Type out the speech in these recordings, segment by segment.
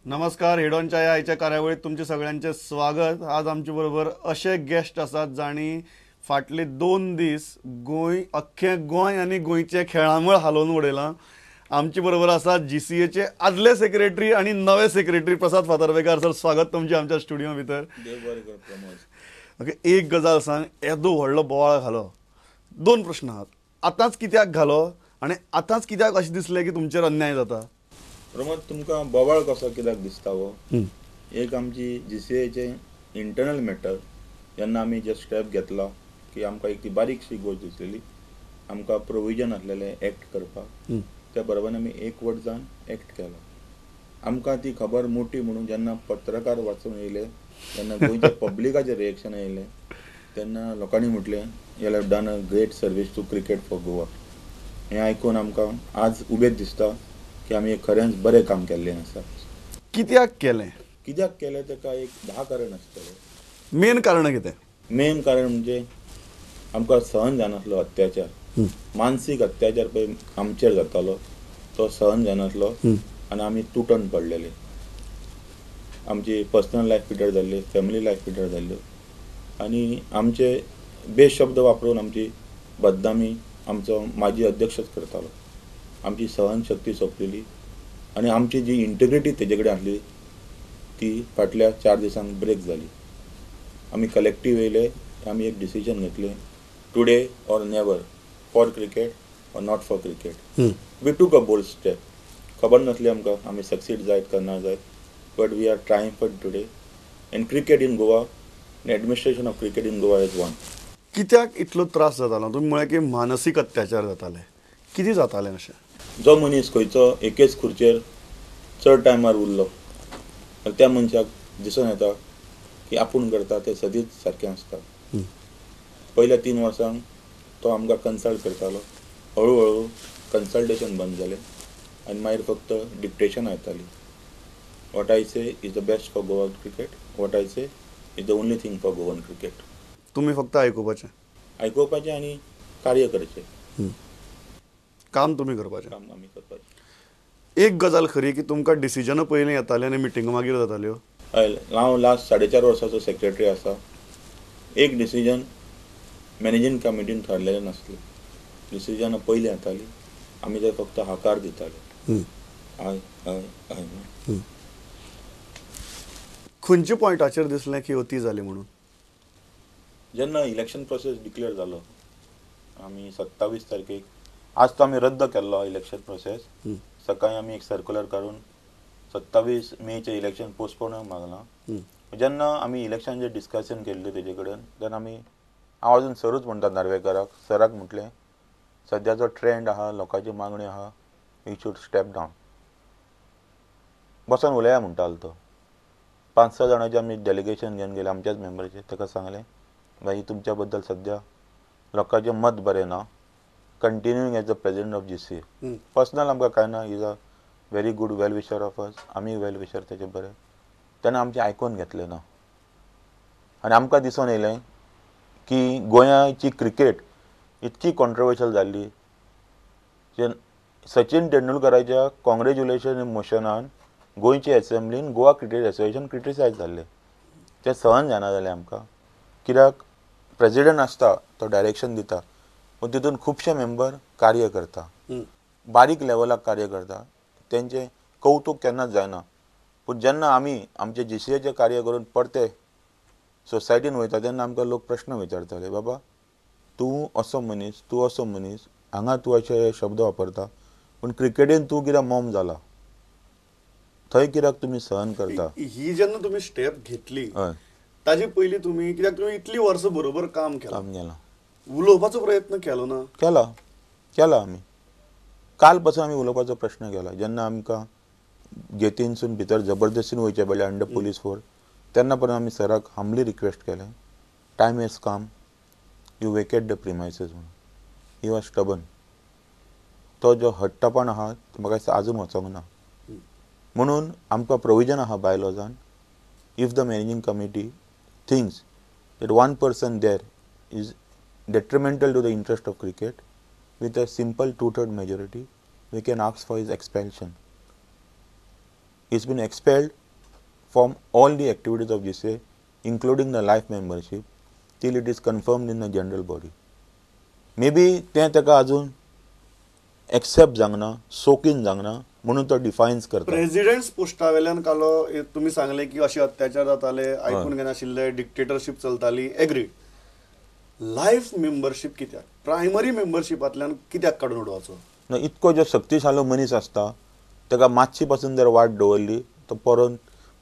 नमस्कार. हेडॉनच्या या आयच्या कार्यावळीत तुमचे सगळ्यांचे स्वागत. आज आमचे बरोबर असे गेस्ट आसात जाणी फाटले 2 दीस अख्खें गोंय आनी गोंयचे खेळामळ हालोवन उडयलां. आमचे बरोबर आसा जीसीएचे आदले सेक्रेटरी आणि नवे सेक्रेटरी प्रसाद फातर्पेकार. सर, स्वागत तुमचे आमच्या स्टुडिओ भितर. ओके, एक गजाल सांग, येदो व्हडलो बोवाळ घालो. 2 प्रश्न आहात. आतांच कित्याक घालो आणि आतांच कित्याक अशें दिसलें की तुमचेर अन्याय जाता? प्रमोद, तुमकां बोवाळ कसो कित्याक दिसता हो? एक आमची जीसीएचे इंटरनल मॅटर जेन्ना आमी जे स्टेप घेतला की आमकां एक ती बारीकशी गोष्ट दिसलेली, आमकां प्रोविजन आसलेलें एक्ट करपाक, त्या बरोबर आमी एकवट जावन एक्ट केलो. आमकां ती खबर मोठी म्हणून जेन्ना पत्रकार वाचून येयले, तेन्ना गोंयच्या पब्लिकाचें रिएक्शन येयलें, तेन्ना लोकांनी म्हटलें you have done a great service to cricket for Goa. हें आयकून आमकां आज उबेच दिसता की आमी एक खरेंच बरें काम केल्लें आसा. कित्याक केलें? कित्याक केलें ताका एक 10 कारण आसतलें. मेन कारण कितें? मेन कारण म्हणजे आमकां सहन जायनासलो अत्याचार, मानसीक अत्याचार पळय आमचेर जातालो तो सहन जायनासलो आनी आमी तुटून पडलेले. आमची पर्सनल लायफ पिड्यार जाल्ली, फॅमिली लायफ पिड्यार जाल्ल्यो आनी आमचे बेशब्द वापरून आमची बदनामी आमचो माजी अध्यक्षच करतालो. आमची सहनशक्ती सोंपलेली आनी आमची जी इंटिग्रिटी तेजे कडेन आसली ती फाटल्या 4 दिसांक ब्रेक जाली. आमी कलेक्टीव येयले, आमी एक डिसिजन घेतलें, today or never, for cricket or not for cricket. We took a bold step. खबर नासली आमकां आमी सक्सीड जायत काय ना जायत, but we are trying for today. And cricket in Goa, administration of cricket in Goa is one. कित्याक इतलो त्रास जातालो? तुमी म्हळें की मानसीक अत्याचार जाताले. कितें जातालें अशें? जो मनीस खंयचो एकेच खुर्चेर चड टायमार उरलो त्या मनशाक दिसून येता की आपूण करता तें सदींच सारकें आसता. पयल्या 3 वर्सांक तो आमकां कन्सल्ट करतालो. हळू हळू कन्सल्टेशन बंद जालें आनी मागीर फक्त डिक्टेशनां येतालीं. What I say is the best for Goa cricket, what I say is the only thing for Goan cricket. तुमी फक्त आयकुपाचें आनी कार्य करचें. काम तुमी करपाचें. काम आमी करपाचें. एक गजाल खरी की तुमकां डिसिजनां पयलीं येताले आनी मिटिंगो मागीर जाताल्यो. हय, हांव लास्ट 4.5 वर्साचो सेक्रेटरी आसा. एक डिसिजन मॅनेजींग कमिटीन थारलेलें नासलें. डिसिजनां पयलीं येतालीं, आमी ते फक्त हाकार दिताले. हय हय हय. खंयच्या पॉयंटाचेर दिसलें की अती जाली म्हणून? जेन्ना इलेक्शन प्रोसेस डिक्लेअर जालो, आमी 27 तारखेक, आज तो आमी रद्द केल्लो इलेक्शन प्रोसेस. सकाळीं आमी एक सर्क्युलर काडून 27 मेचें इलेक्शन पोस्टपोन मागलां. जेन्ना आमी इलेक्शनाचें डिस्कशन केल्लें तेजे कडेन, तेन्ना हांव अजून सरूच म्हणटा नार्वेकाराक, सराक म्हटलें सद्याचो ट्रेंड आहा, लोकांची मागणी आहा, वी शूड स्टेप डावन. बसून उलया म्हणटालो तो. 5-6 जाणांचें आमी डेलिगेशन घेवन गेले, आमच्याच मेंबराचें. ताका सांगलें भाई तुमच्या बद्दल सद्या लोकांचें मत बरें ना, continuing as the president of GCA. Personal आमकां कांय ना, is a very good well wisher of us, आमी वेल विशर तेजे बरें. तेन्ना आमचें आयकून घेतलें ना आनी आमकां दिसून येयलें की गोंयाची क्रिकेट इतकी कॉन्ट्रोवर्शियल जाल्ली. जे सचिन तेंडुलकराच्या कॉंग्रेच्युलेशन मोशनान गोंयचे एसेंब्लीन गोवा क्रिकेट एसोसिएशन क्रिटिसायज जाल्लें. तें सहन जायना जालें आमकां. कित्याक प्रेसिडेंट आसता तो डायरेक्शन दिता, पूण तितून खुबशे मेंबर कार्य करता, बारीक लेवलाक कार्य करता. तेंचें कौतूक केन्नाच जायना. पूण जेन्ना आमी आमचे जीसीएचें कार्य करून परते सोसायटीन वयता तेन्ना आमकां लोक प्रश्न विचारताले, बाबा तूं असो मनीस, हांगा तूं अशे शब्द वापरता, पूण क्रिकेटीन तूं कित्याक मॉम जाला, थंय कित्याक तुमी सहन करता? ही जेन्ना तुमी स्टेप घेतली, हय, ताजे पयलीं तुमी, कित्याक तुमी इतलीं वर्सां बरोबर काम केलां, काम केलां. उलोवपाचो प्रयत्न केलो ना? केला आमी. काल पासून आमी उलोवपाचो प्रश्न केला. जेन्ना आमकां गेटीनसून भितर जबरदस्तीन वयचे पडलें अंडर पुलीस फोर्स, तेन्ना पर्यंत आमी सराक हंबली रिक्वेस्ट केलें, time has come, you vacate the premises म्हणून. He was stubborn. तो जो हट्टपण आहा तो म्हाका दिसता आजून वचोंक ना. म्हणून आमकां प्रोविजन आहा बायलॉजान, if the managing committee thinks that one person there is detrimental to the interest of cricket, with a simple 2/3 majority, we can ask for his expulsion. He's been expelled from all the activities of GCA, including the life membership, till it is confirmed in the general body. Maybe तें ताका अजून accept जावना, सोकीन जावना, म्हणून तो डिफायन्स करता. Presidents पोस्टा वेल्यान कालो तुम्ही सांगले की असे अत्याचार जाताले, आयकून घेनाशिल्ले, डिक्टेटरशीप चलताली, एग्रीड. लायफ मेंबरशीप कित्याक, प्रायमरी मेंबरशिपांतल्यान कित्याक काडून उडोवचो? इतको जो शक्तिशालो मनीस आसता ताका मातशी पासून जर वाट दवरली तो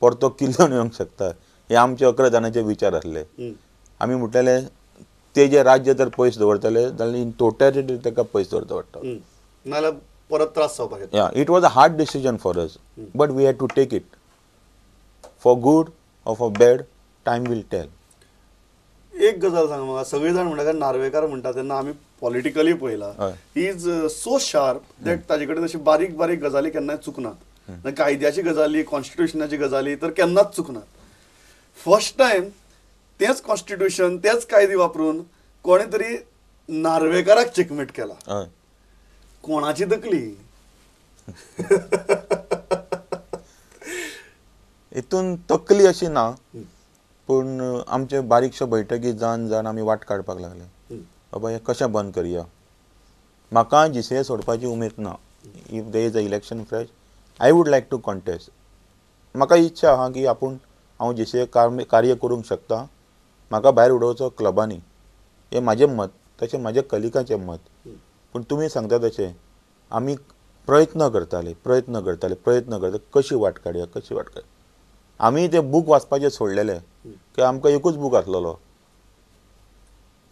परतो किल्लोन येवंक शकता. हे आमचे 11 जाणांचे विचार आसले. आमी म्हटलेले ते जे राज्य जर पयस दवरतले जाल्यार इन टोटॅलिटी ताका पयस दवरचो पडटा. नाल्यार परत त्रास जावपाक येता. या it was a hard decision for us, but we had to take it. For good or for bad time will tell. एक गजाल सांग म्हाका, सगळे जाण म्हणटा नार्वेकार म्हणटा तेन्ना आमी पॉलिटिकली पळयला, he is so sharp that ताजे कडेन अशी बारीक बारीक गजाली केन्नाय चुकनात. कायद्याची गजाली, कॉन्स्टिट्युशनाची गजाली तर केन्नाच चुकनात. फर्स्ट टायम तेच कॉन्स्टिट्युशन, तेच कायदे वापरून कोणे तरी नार्वेकाराक चेकमेट केला. कोणाची तकली? हितून तकली अशी ना, पूण आमचे बारीकशे बैठकी जावन आमी वाट काडपाक लागले. बाबा हे कशें बंद करया. म्हाका GCA सोडपाची उमेद ना. If there is an election fresh, I would like to contest. म्हाका इच्छा आहा की हांव GCA कार्य करूंक शकता. म्हाका भायर उडोवचो क्लबांनी, हें म्हाजें मत, तशें म्हाज्या कलिगाचें मत. पूण तुमी सांगता तशें आमी प्रयत्न करताले कशी वाट काडया. आमी ते बूक वाचपाचें सोडलेले की आमकां एकूच बूक आसलेलो,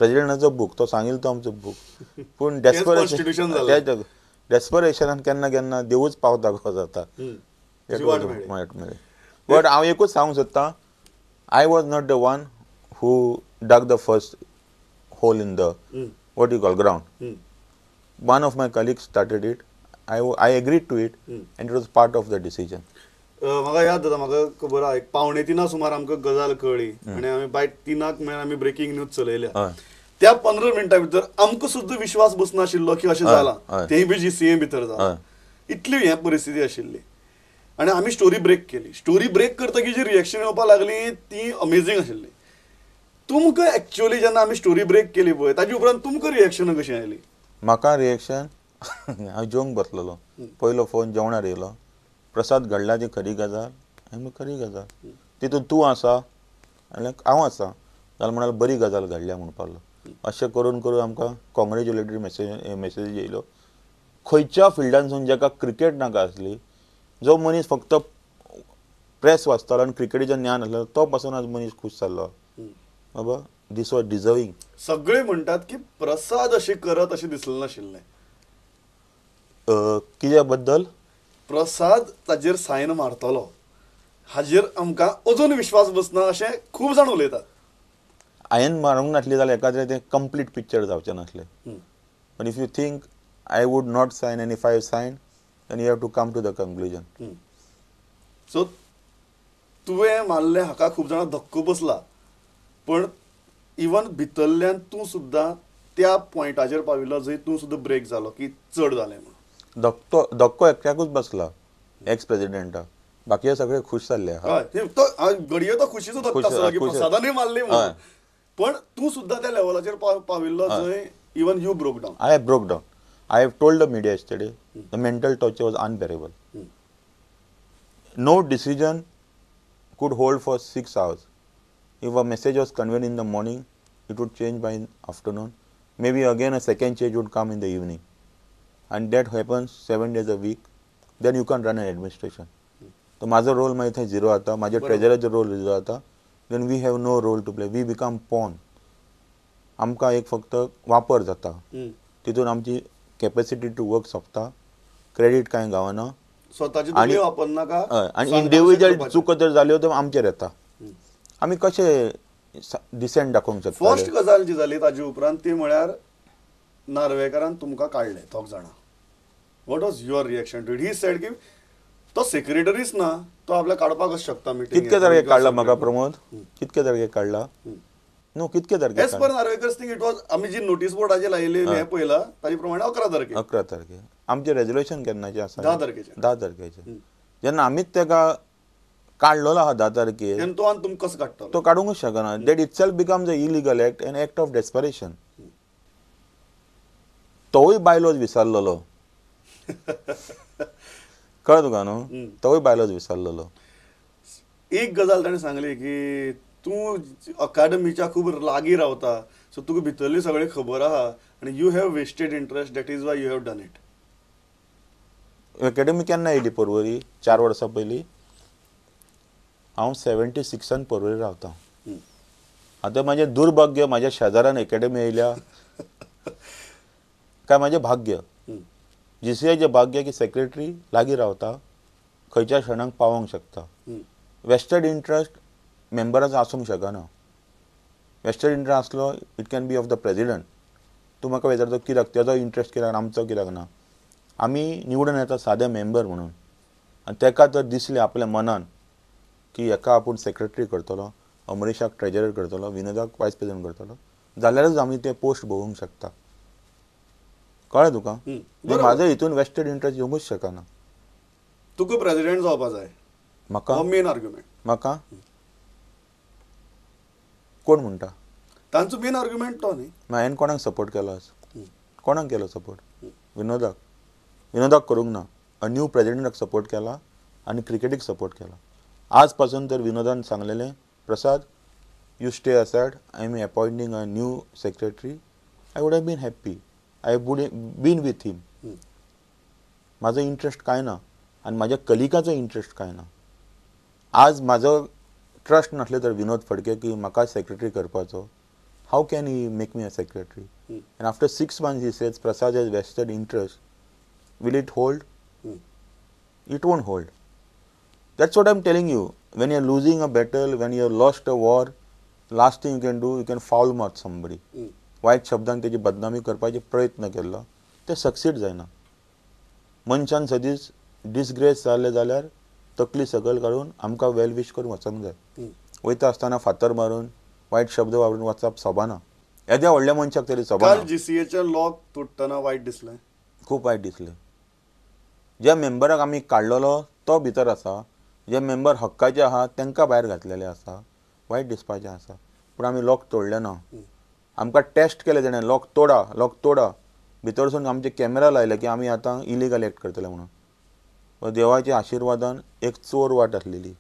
प्रेसिडेंटाचो बूक. तो सांगिल्लो तो आमचो बूक. पूण डेस्परेशनान केन्ना केन्ना देवूच पावता कसो जाता. बट हांव एकूच सांगूंक सोदतां, I was not the one who dug the first hole in the what you call ground. One of my colleagues started it. I agreed to it, and it was part of the decision. म्हाका याद जाता, म्हाका खबर आहा, 2:45 सुमार आमकां गजाल कळ्ळी आनी आमी बाय 3 मेळ आमी ब्रेकिंग न्यूज चलयल्या. त्या 15 मिनटां भितर आमकां सुद्दां विश्वास बसनाशिल्लो की अशें जालां. तेय बी GCA भितर जालां. इतली हें परिस्थिती आशिल्ली आनी आमी स्टोरी ब्रेक केली. स्टोरी ब्रेक करतकीर जी रिएक्शन येवपाक लागली ती अमेझींग आशिल्ली. तुमकां एक्चुअली जेन्ना आमी स्टोरी ब्रेक केली पळय, ताजे उपरांत तुमकां रिएक्शन कशी आयली? म्हाका रिएक्शन हांव जेवंक बसलेलो, पयलो फोन जेवणार येयलो. प्रसाद घडला ती खरी गजाल, आनी खरी गजाल. तितून तूं आसा आनी हांव आसा जाल्यार म्हणाल बरी गजाल घडल्या म्हणपालो. अशें करून करून आमकां कॉंग्रेच्युलेटरी मेसेज येयलो. खंयच्या फिल्डांसून जाका क्रिकेट नाका आसली, जो मनीस फक्त प्रेस वाचतालो आनी क्रिकेटीचें ज्ञान आसलेलो, तो पासून आज मनीस खूश जाल्लो. बाबा दीस वॉज डिजर्विंग. सगळे म्हणटात की प्रसाद अशें करत अशें दिसलें नाशिल्लें. कित्या बद्दल? प्रसाद ताजेर सायन मारतलो हाजेर आमकां अजून विश्वास बसना अशें खूब जाण उलयतात. हांवें मारूंक नासली जाल्यार एखाद्रें तें कंप्लीट पिक्चर जावचें नासलें. But if you think I would not sign and if I sign then you have to come to the conclusion. So तुवें मारलें हाका खूब जाणां धक्को बसला, पण इवन भितरल्यान तूं सुद्दां त्या पॉयंटाचेर पाविल्लो जंय तूं सुद्दां ब्रेक जालो की चड जालें म्हणून. धक्को एकट्याकूच बसला, एक्स प्रेसिडेंटाक. बाकीचे सगळे खुश जाल्ले. घडये तो खुशीचो धक्को आसलो की प्रसादानूय मारली म्हणून, पण तूं सुद्दां त्या लेवलाचेर पाविल्लो जंय even you broke down. I have broke down. I have told the media yesterday the mental torture was unbearable. No decision could hold for 6 hours. If a message was conveyed in the morning, it would change by afternoon. Maybe again a second change would come in the evening. And that happens 7 days a week. Then you can run an administration. So माझा role माहिती आहे zero आता, माझ्या ट्रेजराचो role zero आता. Then we have no role to play. We become pawn. आमकां एक फक्त वापर जाता. तितून आमची कॅपॅसिटी टू वर्क सोंपता. क्रेडिट कांय गावना. स्वताची तकली वापरनाका. आनी इंडिविज्युअल चुको जर जाल्यो तर आमचेर येता. आमी कशें डिसेंट दाखोवंक शकता? फर्स्ट गजाल जी जाली ताजे उपरांत ती म्हळ्यार नार्वेकारान तुमकां काडले 3 जाणां. What was your reaction to it? He said की तो सेक्रेटरीच ना, तो आपल्या काडपाकच शकता मिटींग. कितके तारखेक काडला म्हाका प्रमोद? कितके तारखेक काडला? नो कितके तारखेक? As per Narvekar's thing it was, आमी जी नोटीस बोर्डाचेर लायिल्ली हें पळयला ताजे प्रमाणे 11 तारखेक. 11 तारखेक. आमचें रेजोल्युशन केन्नाचें आसा? 10 तारखेचें. 10 तारखेचें. जेन्ना आमीच ताका काढलेलो आहा 10 तारखेर आनी तो आनी तुमकां कसो काडटलो तो काडूंकच शकना. That it self becomes a illegal act an act of desperation. तोय बायलोच विसरलेलो. कळ्ळें तुका न्हू, तोय बायलोच विसरलेलो. एक गजाल ताणें सांगली की तूं अकाडमीच्या खूब लागीं रावता, सो तुका भितरली सगळी खबर आहा आनी you have vested interest, that is why you have done it. Academy केन्ना येयली पर्वरी? 4 वर्सां पयलीं. हांव 76 पर्वरी रावता. आतां म्हाजें दुर्भाग्य म्हाज्या शेजाऱ्यान अकॅडमी येयल्या काय म्हाजें भाग्य? जीसीआयचें भाग्य की सेक्रेटरी लागीं रावता, खंयच्या क्षणाक पावोंक शकता. वेस्टेड इंट्रस्ट मेंबराचो आसूंक शकना. वेस्टेड इंट्रस्ट आसलो it can be of the president. तूं म्हाका विचारता कित्याक तेजो इंट्रस्ट कित्याक आमचो कित्याक ना? आमी निवडून येता सादे मेंबर म्हणून, आनी तेका तर दिसलें आपल्या मनान की हेका आपूण सेक्रेटरी करतलो, अमरिशाक ट्रेजरर करतलो, विनोदाक वायस प्रेसिडेंट करतलो, जाल्यारच आमी ते पोस्ट भोगूंक शकता. कळ्ळें तुका? म्हाजो हितून वेस्टेड इंट्रस्ट येवंकूच शकना. तुका प्रेसिडेंट जावपा जाय, म्हाका हो मेन आर्ग्युमेंट. म्हाका कोण म्हणटा? तांचो मेन आर्ग्युमेंट तो न्ही. हांवें कोणाक सपोर्ट केलो आज? कोणाक केलो सपोर्ट? विनोदाक. विनोदाक करूंक ना. अ न्यू प्रेसिडेंटाक सपोर्ट केला आनी क्रिकेटीक सपोर्ट केला. आज पासून तर विनोदान सांगलेलें, Prasad you stay aside, I am appointing a new secretary. I would have been happy. I would been with him. म्हाजो इंट्रस्ट कांय ना आनी म्हाज्या कलिगाचो इंट्रस्ट कांय ना. आज म्हाजो ट्रस्ट नासलें तर विनोद फडके की म्हाका सेक्रेटरी करपाचो, how can he make me a secretary? End after 6 months he says Prasad has vested interest. Will it hold? It won't hold. That's what I'm telling you. When you're losing a battle, when you've lost a war, last thing you can do, you can foul mouth somebody. वायट शब्दान तेजी बदनामी करपाचे प्रयत्न केल्लो, ते succeed जायना. मनशान सदींच disgrace जालें जाल्यार तकली सकयल काडून आमकां वेल विश करून वचूंक जाय. वयता आसतना फातर मारून वायट शब्द वापरून वचप सोबाना. येद्या व्हडल्या मनशाक तरी सोबाना. काल जीसीएच्या लॉक तुटतना वायट दिसलें. खूब वायट दिसलें. ज्या मेंबराक आमी काडलेलो तो भितर आसा, जे मेंबर हक्काचे आहा तांकां भायर घातलेले आसा, वायट दिसपाचें आसा. पूण आमी लॉक तोडलें ना. आमकां टेस्ट केलें तेणें, लॉक तोडा, लॉक तोडा. भितरसून आमचे कॅमेरा लायले की आमी आतां इलिगल एक्ट करतले म्हणून. देवाच्या आशिर्वादान एक चोर वाट आसलेली,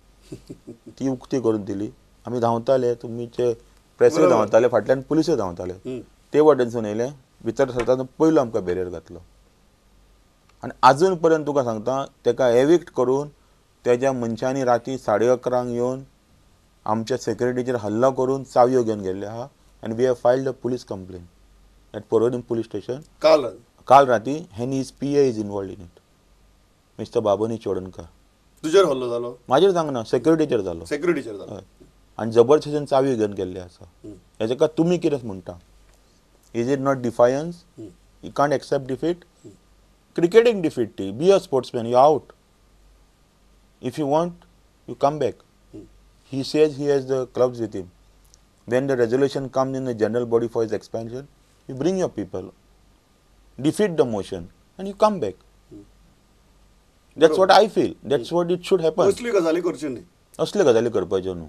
ती उक्ती करून दिली. आमी धांवताले, तुमचे प्रेसूय धांवताले, फाटल्यान पुलिसूय धांवताले. ते वाटेनसून येयले, भितर सरतना पयलो आमकां बेरियर घातलो. आनी आजून पर्यंत तुका सांगता, तेका एविक्ट करून तेज्या मनशांनी राती 11:30 येवन आमच्या सेक्युरिटीचेर हल्लो करून चावयो घेवन गेल्ले आहा. आनी we have filed a police complaint at Porvorim police station. काल राती and his PA is involved in it, mister बाबुनी चोडणकर. तुजेर हल्लो जालो? म्हाजेर सांगना, सेक्युरिटीचेर जालो. सेक्युरिटीचेर जालो. आनी जबरदस्तीन चावयो घेवन गेल्ले आसा. हेजेका तुमी कितें म्हणटा? Is it not defiance? You can't accept defeat? Cricketing defeat ती. Be a sportsman, you out. If you want, you come back. He says he has the clubs with him. When the resolution comes in the general body for his expansion, you bring your people, defeat the motion, and you come back. That's what I feel. That's what it should happen. असली गजाली करच्यो न्ही. असले गजाली करपाच्यो न्हू.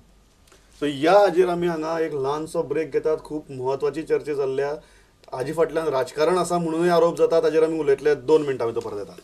So ह्या हाजेर आमी हांगा एक ल्हानसो ब्रेक घेतात. खूब म्हत्वाची चर्चा जाल्ल्या. हाजे फाटल्यान राजकारण आसा म्हणूनय आरोप जाता, ताजेर आमी उलयतले. 2 मिनटां भितर परत येता.